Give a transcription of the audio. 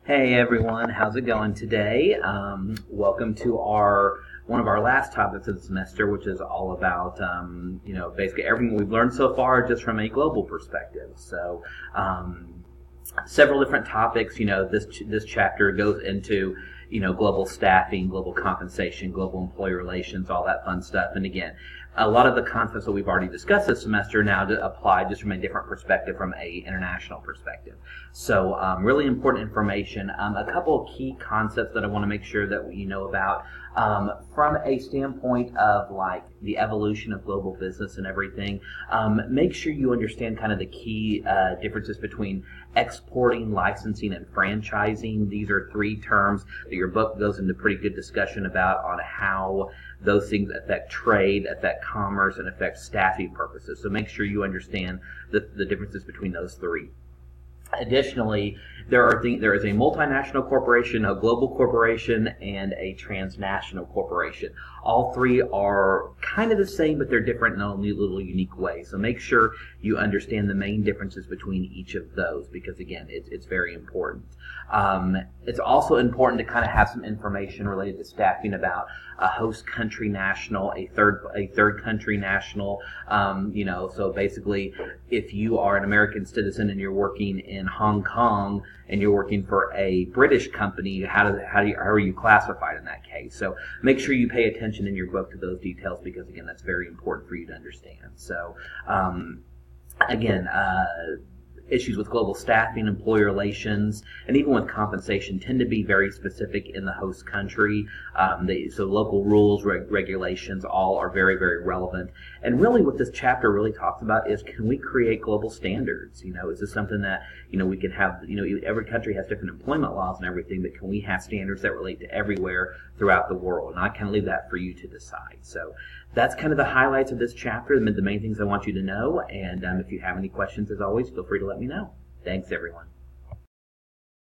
Hey everyone, how's it going today? Welcome to our one of our last topics of the semester, which is all about basically everything we've learned so far, just from a global perspective. So, several different topics. This chapter goes into global staffing, global compensation, global employee relations, all that fun stuff. And again, a lot of the concepts that we've already discussed this semester now to apply just from a different perspective, from a international perspective. So really important information. A couple of key concepts that I want to make sure that you know about from a standpoint of like the evolution of global business and everything. Make sure you understand kind of the key differences between exporting, licensing, and franchising. These are three terms that your book goes into pretty good discussion about on how those things affect trade, affect commerce, and affect staffing purposes. So make sure you understand the differences between those three. Additionally, there is a multinational corporation, a global corporation, and a transnational corporation. All three are kind of the same, but they're different in a little unique way. So make sure you understand the main differences between each of those, because again, it's very important. It's also important to kind of have some information related to staffing about a host country national, a third country national. So basically, if you are an American citizen and you're working in Hong Kong and you're working for a British company, how are you classified in that case? So make sure you pay attention in your book to those details, because again, that's very important for you to understand. So issues with global staffing, employee relations, and even with compensation tend to be very specific in the host country. So local rules, regulations, all are very, very relevant. And really what this chapter really talks about is, can we create global standards? Is this something that, we can have, every country has different employment laws and everything, but can we have standards that relate to everywhere throughout the world? And I kind of leave that for you to decide. So that's kind of the highlights of this chapter, the main things I want you to know. And if you have any questions, as always, feel free to let me know. Thanks, everyone.